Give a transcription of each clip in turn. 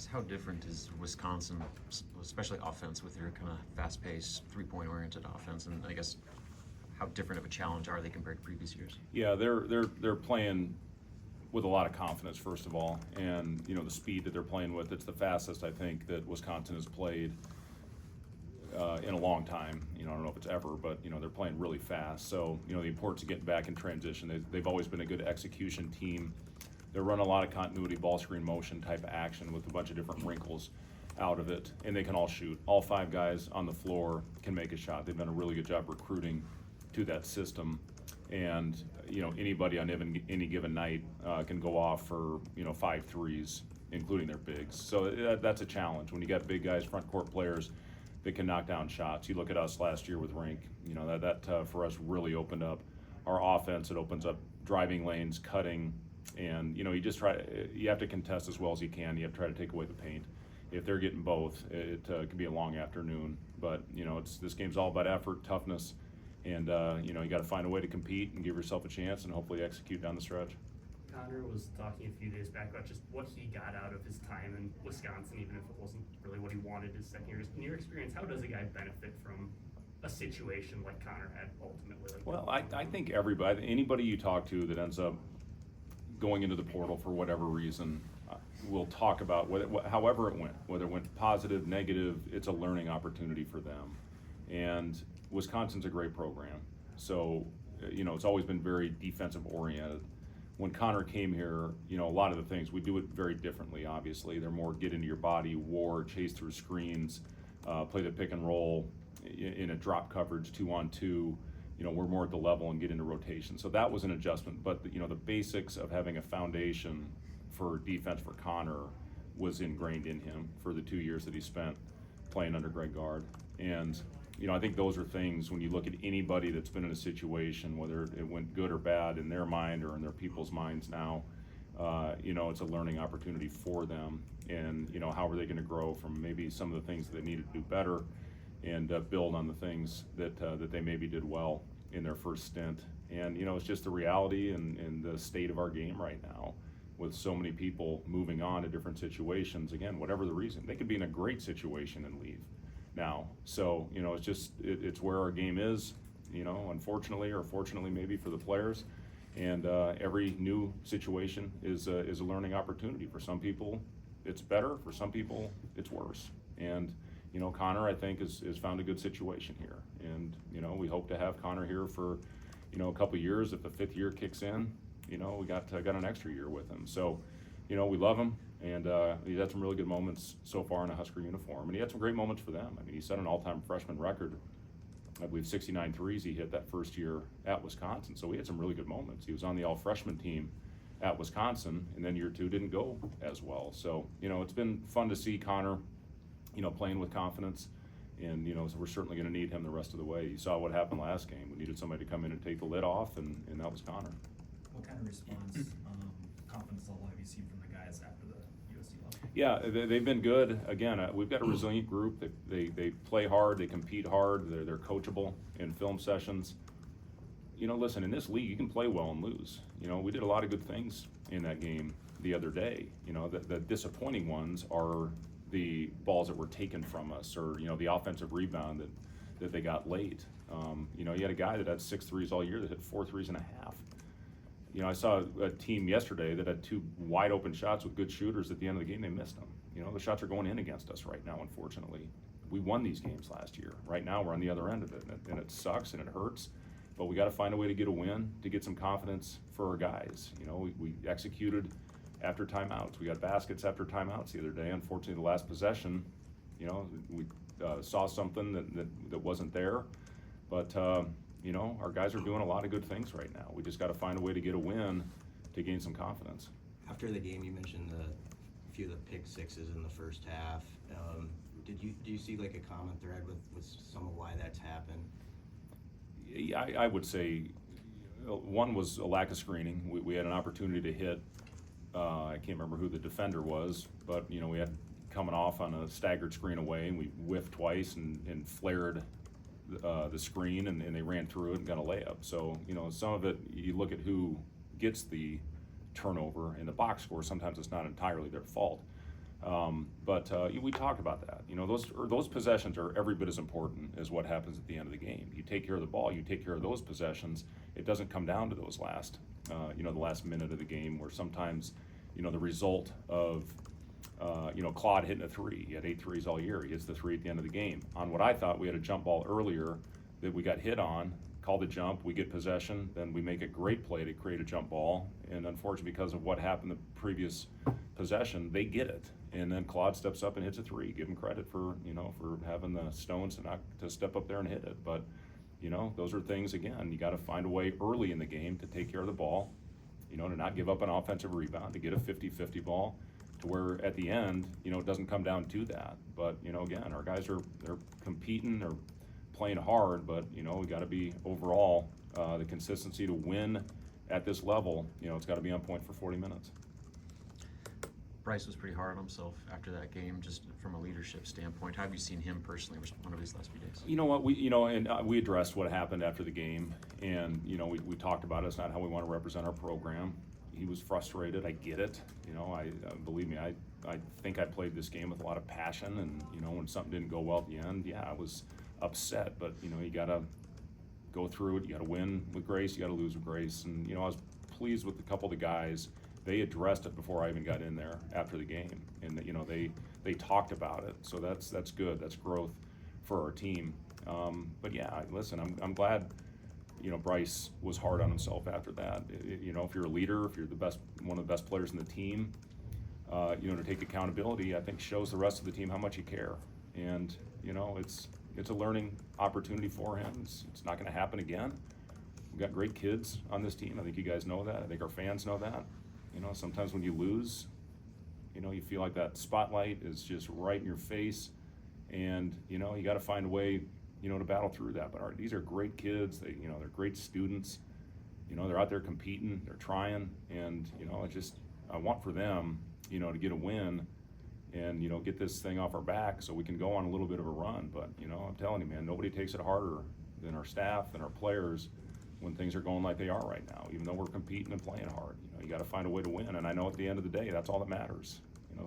How different is Wisconsin, especially offense, with their kind of fast-paced, three-point oriented offense, and I guess how different of a challenge are they compared to previous years? Yeah, they're playing with a lot of confidence, first of all, and the speed that they're playing with. It's the fastest I think that Wisconsin has played in a long time. I don't know if it's ever, but they're playing really fast. So the importance of getting back in transition. They've always been a good execution team. They run a lot of continuity, ball screen motion type of action with a bunch of different wrinkles out of it, and they can all shoot. All 5 guys on the floor can make a shot. They've done a really good job recruiting to that system, and anybody on any given night can go off for 5 threes, including their bigs. So that's a challenge when you got big guys, front court players that can knock down shots. You look at us last year with Rink. That for us really opened up our offense. It opens up driving lanes, cutting. And you have to contest as well as you can. You have to try to take away the paint. If they're getting both, it can be a long afternoon. But this game's all about effort, toughness, and you got to find a way to compete and give yourself a chance and hopefully execute down the stretch. Connor was talking a few days back about just what he got out of his time in Wisconsin, even if it wasn't really what he wanted his second year. In your experience, how does a guy benefit from a situation like Connor had ultimately? Well, I think anybody you talk to that ends up going into the portal for whatever reason, we'll talk about however it went, whether it went positive, negative, it's a learning opportunity for them. And Wisconsin's a great program. So, it's always been very defensive oriented. When Connor came here, a lot of the things, we do it very differently, obviously. They're more get into your body, war, chase through screens, play the pick and roll in a drop coverage 2-on-2. We're more at the level and get into rotation. So that was an adjustment. But, the basics of having a foundation for defense for Connor was ingrained in him for the 2 years that he spent playing under Greg Gard. And, I think those are things when you look at anybody that's been in a situation, whether it went good or bad in their mind or in their people's minds now, it's a learning opportunity for them. And, how are they going to grow from maybe some of the things that they needed to do better and build on the things that they maybe did well in their first stint. And it's just the reality and the state of our game right now with so many people moving on to different situations. Again, whatever the reason, they could be in a great situation and leave now. So it's where our game is, unfortunately or fortunately maybe for the players. And every new situation is a learning opportunity. For some people it's better, for some people it's worse. And Connor, I think, is found a good situation here. And, we hope to have Connor here for, a couple of years. If the 5th year kicks in, we got an extra year with him. So, we love him. And he's had some really good moments so far in a Husker uniform. And he had some great moments for them. I mean, he set an all-time freshman record. I believe 69 threes he hit that first year at Wisconsin. So he had some really good moments. He was on the all-freshman team at Wisconsin, and then year 2 didn't go as well. So, it's been fun to see Connor playing with confidence, and so we're certainly going to need him the rest of the way. You saw what happened last game. We needed somebody to come in and take the lid off, and that was Connor. What kind of response, confidence level have you seen from the guys after the USC level? Yeah, they've been good. Again, we've got a resilient group. They play hard, they compete hard, they're coachable in film sessions. Listen, in this league, you can play well and lose. We did a lot of good things in that game the other day. The disappointing ones are the balls that were taken from us, or the offensive rebound that they got late. You had a guy that had 6 threes all year that hit 4 threes and a half. I saw a team yesterday that had 2 wide open shots with good shooters. At the end of the game, they missed them. The shots are going in against us right now, unfortunately. We won these games last year. Right now, we're on the other end of it, and it sucks and it hurts. But we got to find a way to get a win, to get some confidence for our guys. We executed after timeouts. We got baskets after timeouts the other day. Unfortunately, the last possession, we saw something that wasn't there. But, our guys are doing a lot of good things right now. We just got to find a way to get a win to gain some confidence. After the game, you mentioned a few of the pick sixes in the first half. Do you see like a common thread with some of why that's happened? Yeah, I would say one was a lack of screening. We had an opportunity to hit. I can't remember who the defender was, but we had coming off on a staggered screen away, and we whiffed twice and flared the screen, and they ran through it and got a layup. So some of it, you look at who gets the turnover in the box score. Sometimes it's not entirely their fault, We talked about that. Those possessions are every bit as important as what happens at the end of the game. You take care of the ball, you take care of those possessions. It doesn't come down to those last, the last minute of the game where sometimes, the result of, Claude hitting a three. He had 8 threes all year. He hits the three at the end of the game. On what I thought we had a jump ball earlier that we got hit on, called a jump, we get possession, then we make a great play to create a jump ball. And unfortunately, because of what happened the previous possession, they get it. And then Claude steps up and hits a three. Give him credit for, for having the stones to step up there and hit it. But, those are things, again, you got to find a way early in the game to take care of the ball, to not give up an offensive rebound, to get a 50-50 ball, to where at the end, it doesn't come down to that. But, again, our guys they're competing, they're playing hard, but, we got to be overall, the consistency to win at this level, it's got to be on point for 40 minutes. Bryce was pretty hard on himself after that game, just from a leadership standpoint. How have you seen him personally one of these last few days? You know what, we addressed what happened after the game, and, we talked about it. It's not how we want to represent our program. He was frustrated, I get it. Believe me, I think I played this game with a lot of passion, and, when something didn't go well at the end, yeah, I was upset, but, you gotta go through it, you gotta win with grace, you gotta lose with grace, and, I was pleased with a couple of the guys. They addressed it before I even got in there after the game, and they talked about it. So that's good. That's growth for our team. But yeah, listen, I'm glad Bryce was hard on himself after that. If you're a leader, if you're one of the best players in the team, to take accountability, I think shows the rest of the team how much you care. And it's a learning opportunity for him. It's not going to happen again. We've got great kids on this team. I think you guys know that. I think our fans know that. Sometimes when you lose, you feel like that spotlight is just right in your face, and you got to find a way, to battle through that. But these are great kids. They're great students. They're out there competing. They're trying, and I want for them, to get a win, and get this thing off our back so we can go on a little bit of a run. But I'm telling you, man, nobody takes it harder than our staff and our players when things are going like they are right now, even though we're competing and playing hard. You got to find a way to win, and I know at the end of the day, that's all that matters.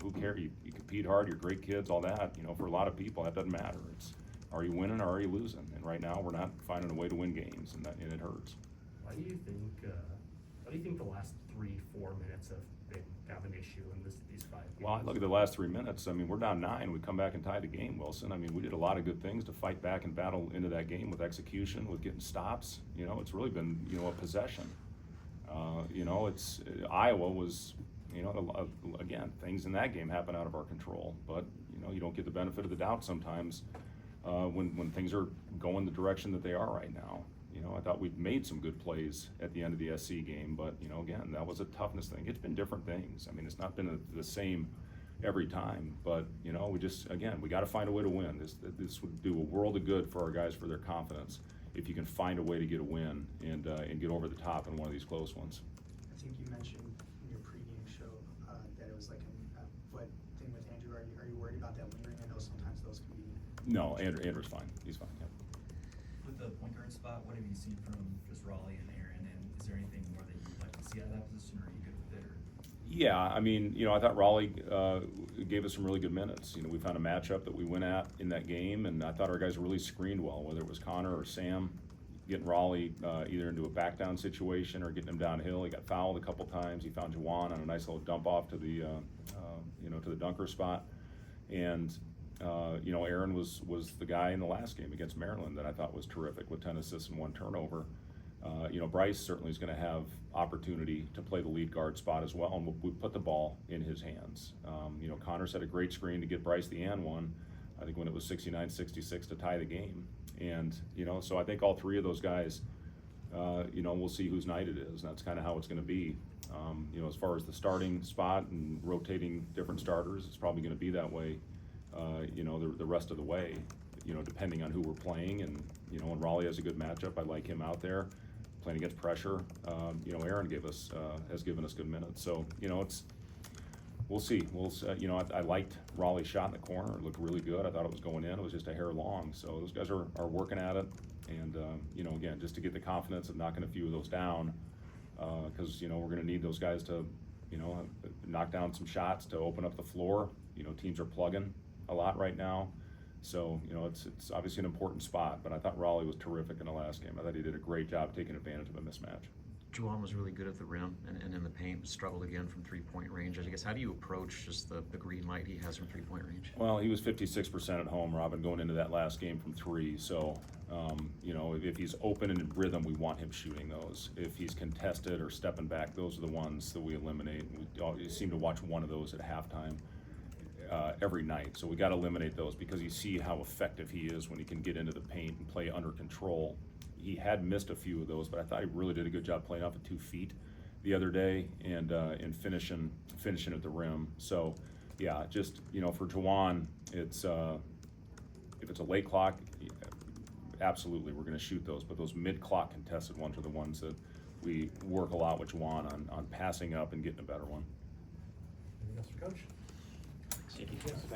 Who cares? You compete hard, you're great kids, all that. For a lot of people, that doesn't matter. It's, are you winning or are you losing? And right now, we're not finding a way to win games, and it hurts. Why do you think the last 3-4 minutes have been kind of an issue in these 5 games? Well, I look at the last 3 minutes. I mean, we're down 9. We come back and tie the game, Wilson. I mean, we did a lot of good things to fight back and battle into that game with execution, with getting stops. It's really been, a possession. Iowa was, again, things in that game happen out of our control, but, you don't get the benefit of the doubt sometimes when things are going the direction that they are right now. I thought we'd made some good plays at the end of the SC game, but, again, that was a toughness thing. It's been different things. I mean, it's not been the same every time, but, we got to find a way to win. This would do a world of good for our guys, for their confidence, if you can find a way to get a win and get over the top in one of these close ones. I think you mentioned in your pregame show that it was like a foot thing with Andrew. Are you worried about that lingering? I know sometimes those can be. No, Andrew's fine. He's fine. Yeah. With the point guard spot, what have you seen from just Raleigh and Aaron? And is there anything more that you'd like to see out of that position, or are you good with it? Or? Yeah, I mean, I thought Raleigh gave us some really good minutes. We found a matchup that we went at in that game, and I thought our guys really screened well, whether it was Connor or Sam, getting Raleigh either into a back down situation or getting him downhill. He got fouled a couple times. He found Juwan on a nice little dump off to the to the dunker spot, and Aaron was the guy in the last game against Maryland that I thought was terrific with 10 assists and 1 turnover. Bryce certainly is going to have opportunity to play the lead guard spot as well, and we put the ball in his hands. Connor set a great screen to get Bryce the and one, I think when it was 69-66 to tie the game. And, so I think all 3 of those guys, we'll see whose night it is, and that's kind of how it's going to be. As far as the starting spot and rotating different starters, it's probably going to be that way, the rest of the way, depending on who we're playing. And, when Raleigh has a good matchup, I like him out there playing against pressure. Aaron has given us good minutes. So, we'll see. I liked Raleigh's shot in the corner. It looked really good. I thought it was going in. It was just a hair long. So those guys are working at it. And, again, just to get the confidence of knocking a few of those down, because, we're going to need those guys to you know, knock down some shots to open up the floor. You know, teams are plugging a lot right now. So, you know, it's obviously an important spot, but I thought Raleigh was terrific in the last game. I thought he did a great job taking advantage of a mismatch. Juwan was really good at the rim and in the paint, struggled again from 3-point range. I guess, how do you approach just the green light he has from 3-point range? Well, he was 56% at home, Robin, going into that last game from 3. So, you know, if he's open and in rhythm, we want him shooting those. If he's contested or stepping back, those are the ones that we eliminate. We seem to watch one of those at halftime every night. So we got to eliminate those because you see how effective he is when he can get into the paint and play under control. He had missed a few of those, but I thought he really did a good job playing off of 2 feet the other day and finishing at the rim. So, yeah, just, you know, for Juwan, it's if it's a late clock, absolutely we're going to shoot those. But those mid-clock contested ones are the ones that we work a lot with Juwan on passing up and getting a better one. Anything else for Coach? Thanks.